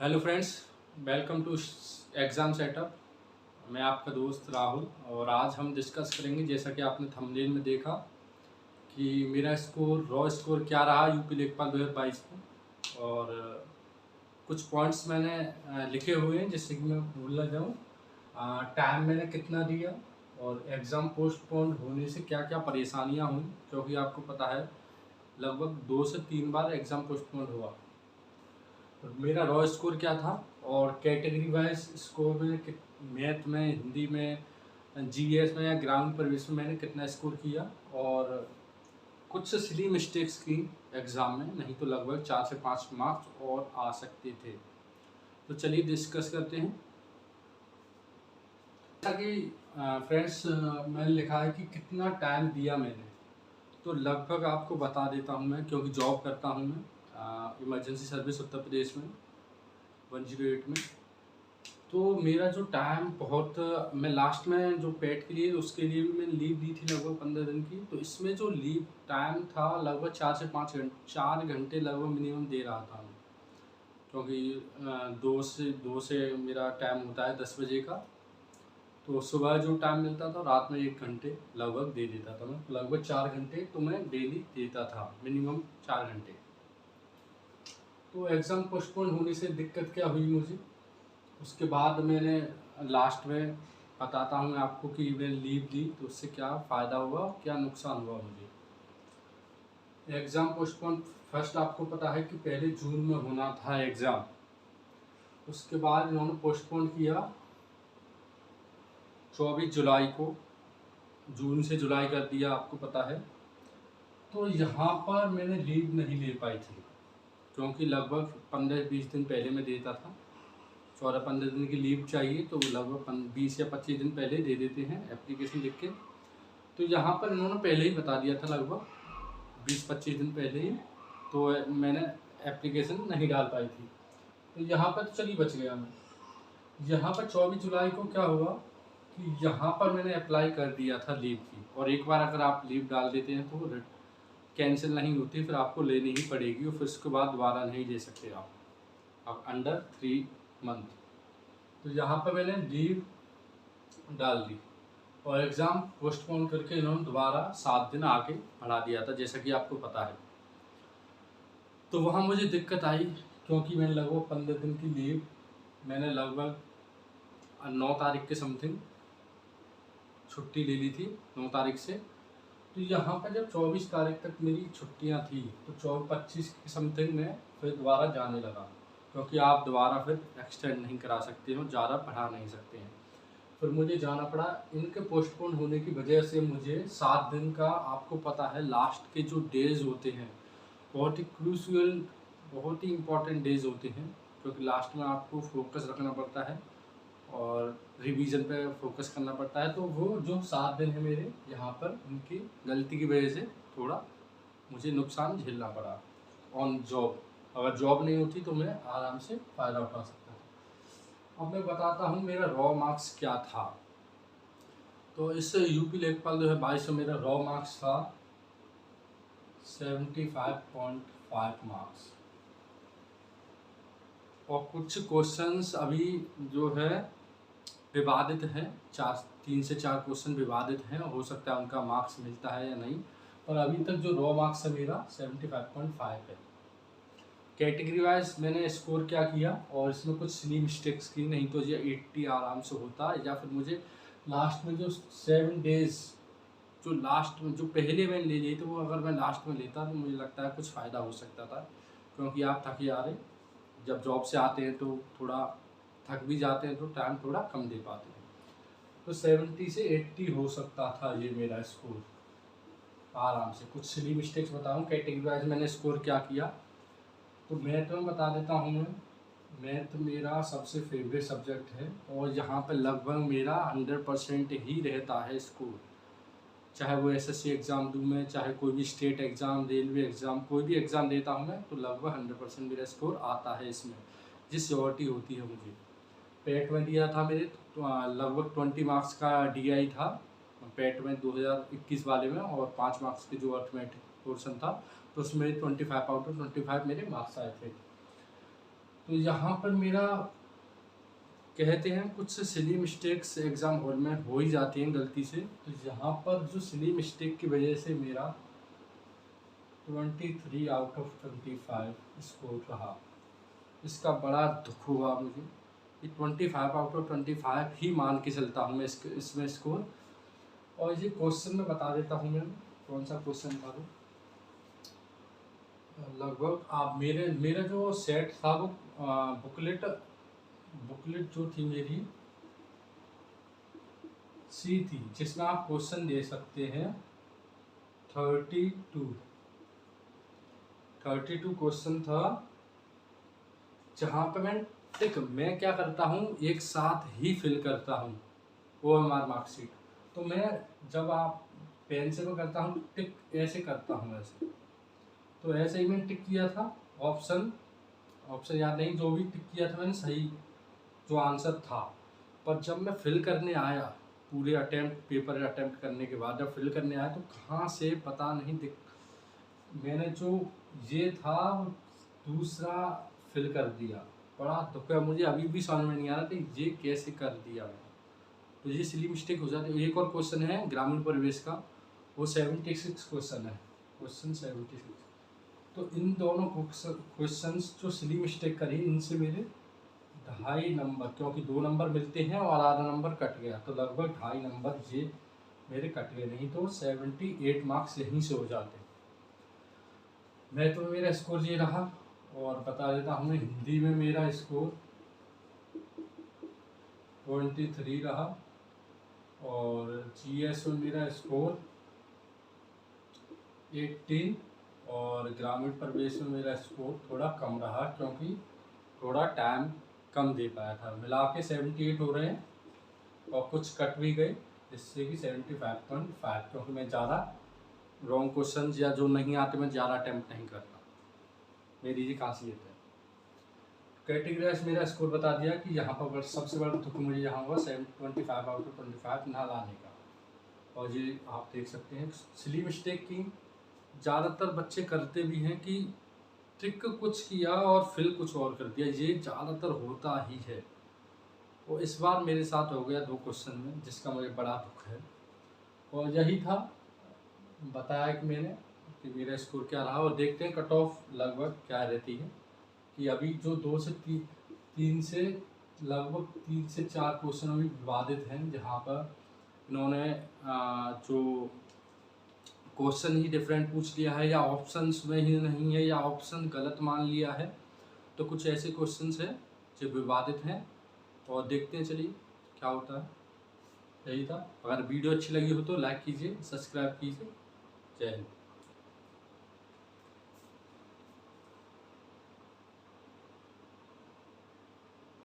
Hello friends, welcome to exam setup. मैं आपका दोस्त राहुल और आज हम डिस्कस करेंगे, जैसा कि आपने थंबनेल में देखा, कि मेरा स्कोर रॉ स्कोर क्या रहा यूपी लेखपाल 2022 में। और कुछ पॉइंट्स मैंने लिखे हुए हैं जिससे कि मैं भूल ना जाऊँ। टाइम मैंने कितना दिया और एग्ज़ाम पोस्टपोन होने से क्या क्या परेशानियाँ हुई, क्योंकि आपको पता है लगभग 2 से 3 बार एग्ज़ाम पोस्टपोन हुआ। और मेरा रॉ स्कोर क्या था और कैटेगरी वाइज स्कोर में मैथ में, हिंदी में, जीएस में या ग्रामीण परिवेश में मैंने कितना स्कोर किया। और कुछ सिली मिस्टेक्स की एग्ज़ाम में, नहीं तो लगभग 4 से 5 मार्क्स और आ सकते थे। तो चलिए डिस्कस करते हैं। जैसा कि फ्रेंड्स मैंने लिखा है कि कितना टाइम दिया मैंने, तो लगभग आपको बता देता हूँ मैं, क्योंकि जॉब करता हूँ मैं इमरजेंसी सर्विस उत्तर प्रदेश में 108 में। तो मेरा जो टाइम बहुत, मैं लास्ट में जो पेट के लिए उसके लिए भी मैंने लीव दी थी लगभग 15 दिन की। तो इसमें जो लीव टाइम था लगभग 4 से 5 घंटे, 4 घंटे लगभग मिनिमम दे रहा था मैं, क्योंकि 2 से मेरा टाइम होता है 10 बजे का। तो सुबह जो टाइम मिलता था, रात में 1 घंटे लगभग दे देता था मैं। लगभग 4 घंटे तो मैं डेली देता था, मिनिमम 4 घंटे। तो एग्ज़ाम पोस्टपोन होने से दिक्कत क्या हुई मुझे, उसके बाद मैंने लास्ट में बताता हूँ मैं आपको कि मैंने लीव ली तो उससे क्या फ़ायदा हुआ, क्या नुकसान हुआ मुझे। एग्ज़ाम पोस्टपोन, फर्स्ट आपको पता है कि पहले जून में होना था एग्ज़ाम, उसके बाद इन्होंने पोस्टपोन किया 24 जुलाई को, जून से जुलाई कर दिया, आपको पता है। तो यहाँ पर मैंने लीव नहीं ले पाई थी, क्योंकि लगभग 15-20 दिन पहले मैं देता था। 14-15 दिन की लीव चाहिए तो लगभग 20 या 25 दिन पहले दे देते हैं एप्लीकेशन लिख के। तो यहाँ पर इन्होंने पहले ही बता दिया था, लगभग 20-25 दिन पहले ही, तो मैंने एप्लीकेशन नहीं डाल पाई थी। तो यहाँ पर तो चलिए बच गया मैं। यहाँ पर 24 जुलाई को क्या हुआ कि यहाँ पर मैंने अप्लाई कर दिया था लीव की, और एक बार अगर आप लीव डाल देते हैं तो कैंसिल नहीं होती, फिर आपको लेनी ही पड़ेगी और फिर उसके बाद दोबारा नहीं ले सकते आप अंडर 3 मंथ। तो यहाँ पर मैंने लीव डाल दी और एग्ज़ाम पोस्टपोन करके इन्होंने दोबारा 7 दिन आगे बढ़ा दिया था, जैसा कि आपको पता है। तो वहाँ मुझे दिक्कत आई, क्योंकि मैंने लगभग 15 दिन की लीव मैंने लगभग 9 तारीख के समथिंग छुट्टी ले ली थी, 9 तारीख से। तो यहाँ पर जब 24 तारीख तक मेरी छुट्टियाँ थी, तो 25 के समथिंग में फिर दोबारा जाने लगा, क्योंकि आप दोबारा फिर एक्सटेंड नहीं करा सकते हो, ज़्यादा बढ़ा नहीं सकते हैं। फिर मुझे जाना पड़ा। इनके पोस्टपोन होने की वजह से मुझे 7 दिन का, आपको पता है लास्ट के जो डेज़ होते हैं बहुत ही क्रूशियल, बहुत ही इम्पोर्टेंट डेज़ होते हैं, क्योंकि लास्ट में आपको फोकस रखना पड़ता है और रिवीजन पे फोकस करना पड़ता है। तो वो जो 7 दिन है मेरे, यहाँ पर उनकी गलती की वजह से थोड़ा मुझे नुकसान झेलना पड़ा ऑन जॉब। अगर जॉब नहीं होती तो मैं आराम से फ़ायदा उठा सकता था। अब मैं बताता हूँ मेरा रॉ मार्क्स क्या था। तो इस यूपी लेखपाल 2022 में मेरा रॉ मार्क्स था 75.5 मार्क्स। और कुछ क्वेश्चंस अभी जो है विवादित हैं, 3 से 4 क्वेश्चन विवादित हैं, और हो सकता है उनका मार्क्स मिलता है या नहीं। पर अभी तक जो रॉ मार्क्स है मेरा 75.5 है। कैटेगरी वाइज मैंने स्कोर क्या किया, और इसमें कुछ सिली मिस्टेक्स की, नहीं तो ये 80 आराम से होता, या फिर मुझे लास्ट में जो 7 डेज़, जो लास्ट में जो पहले मैंने ले लिए थे, वो अगर मैं लास्ट में लेता तो मुझे लगता है कुछ फ़ायदा हो सकता था, क्योंकि आप थके आ रहे, जब जॉब से आते हैं तो थोड़ा थक भी जाते हैं, तो टाइम थोड़ा कम दे पाते हैं। तो 70 से 80 हो सकता था ये मेरा स्कोर आराम से। कुछ सिली मिस्टेक्स बताऊँ कैटेगरी वाइज मैंने स्कोर क्या किया। तो मैथ में बता देता हूँ मैं। मैथ मेरा सबसे फेवरेट सब्जेक्ट है, और यहाँ पर लगभग मेरा 100% ही रहता है स्कोर। चाहे वो एसएससी एग्ज़ाम दूँ मैं, चाहे कोई भी स्टेट एग्ज़ाम, रेलवे एग्ज़ाम, कोई भी एग्ज़ाम देता हूँ मैं, तो लगभग 100% मेरा स्कोर आता है इसमें, जिस श्योरिटी होती है मुझे। पेट में दिया था मेरे तो लगभग 20 मार्क्स का डीआई था पेट में 2021 वाले में, और 5 मार्क्स के जो अर्थमेटिक पोर्शन था, तो उसमें 25 आउट ऑफ 25 मेरे मार्क्स आए थे। तो यहाँ पर मेरा कहते हैं कुछ सिली मिस्टेक्स एग्ज़ाम हॉल में हो ही जाती हैं गलती से। तो यहाँ पर जो सिली मिस्टेक की वजह से मेरा 23 आउट ऑफ 25 स्कोर रहा, इसका बड़ा दुख हुआ मुझे कि 25 आउट ऑफ 25 ही मान के चलता हूँ मैं इसमें स्कोर। और ये क्वेश्चन में बता देता हूँ मैं कौन सा क्वेश्चन था। वो लगभग आप मेरा जो सेट था वो बुकलेट जो थी मेरी सी थी, जिसमें आप क्वेश्चन दे सकते हैं 32 क्वेश्चन था, जहाँ पे मैं क्या करता हूँ एक साथ ही फिल करता हूँ OMR मार्कशीट। तो मैं जब आप पेन से करता हूँ टिक ऐसे करता हूँ ऐसे, तो ऐसे ही मैंने टिक किया था। ऑप्शन याद नहीं, जो भी टिक किया था मैंने सही जो आंसर था। पर जब मैं फिल करने आया पूरे पेपर अटेम्प्ट करने के बाद जब फिल करने आया तो कहाँ से पता नहीं मैंने जो ये था दूसरा फिल कर दिया। बड़ा दुख है, मुझे अभी भी समझ में नहीं आ रहा था ये कैसे कर दिया मैंने। तो ये सिली मिस्टेक हो जाती है। एक और क्वेश्चन है ग्रामीण परिवेश का, वो 76 क्वेश्चन है, क्वेश्चन 76। तो इन दोनों क्वेश्चंस जो सिली मिस्टेक करी इनसे मेरे 2.5 नंबर, क्योंकि 2 नंबर मिलते हैं और आधा नंबर कट गया, तो लगभग 2.5 नंबर ये मेरे कट गए, नहीं तो 78 मार्क्स यहीं से हो जाते। मैं तो मेरा स्कोर ये रहा। और बता देता हूँ हिंदी में मेरा स्कोर 23 रहा, और GS में मेरा स्कोर 18, और ग्रामीण प्रवेश में मेरा स्कोर थोड़ा कम रहा क्योंकि थोड़ा टाइम कम दे पाया था। मिला के 78 हो रहे हैं और कुछ कट भी गए, जिससे कि 75.5, क्योंकि मैं ज़्यादा रॉन्ग क्वेश्चन या जो नहीं आते मैं ज़्यादा अटैम्प्ट नहीं करता, मेरी ये खासियत है। कैटेगरी वाइज मेरा स्कोर बता दिया कि यहाँ पर सबसे बड़ा दुख मुझे यहाँ हुआ 25 आउट ऑफ 25 ना लाने का। और ये आप देख सकते हैं सिली मिस्टेक की ज़्यादातर बच्चे करते भी हैं कि ट्रिक कुछ किया और फिल कुछ और कर दिया, ये ज़्यादातर होता ही है। तो इस बार मेरे साथ हो गया 2 क्वेश्चन में, जिसका मुझे बड़ा दुख है। और यही था, बताया कि मैंने कि मेरा स्कोर क्या रहा। और देखते हैं कट ऑफ लगभग क्या रहती है, कि अभी जो 2 से 3 से लगभग 3 से 4 क्वेश्चन अभी विवादित हैं, जहाँ पर इन्होंने जो क्वेश्चन ही डिफरेंट पूछ लिया है, या ऑप्शंस में ही नहीं है, या ऑप्शन गलत मान लिया है। तो कुछ ऐसे क्वेश्चंस हैं जो विवादित हैं, और देखते हैं चलिए क्या होता है। यही था। अगर वीडियो अच्छी लगी हो तो लाइक कीजिए, सब्सक्राइब कीजिए। जय हिंद।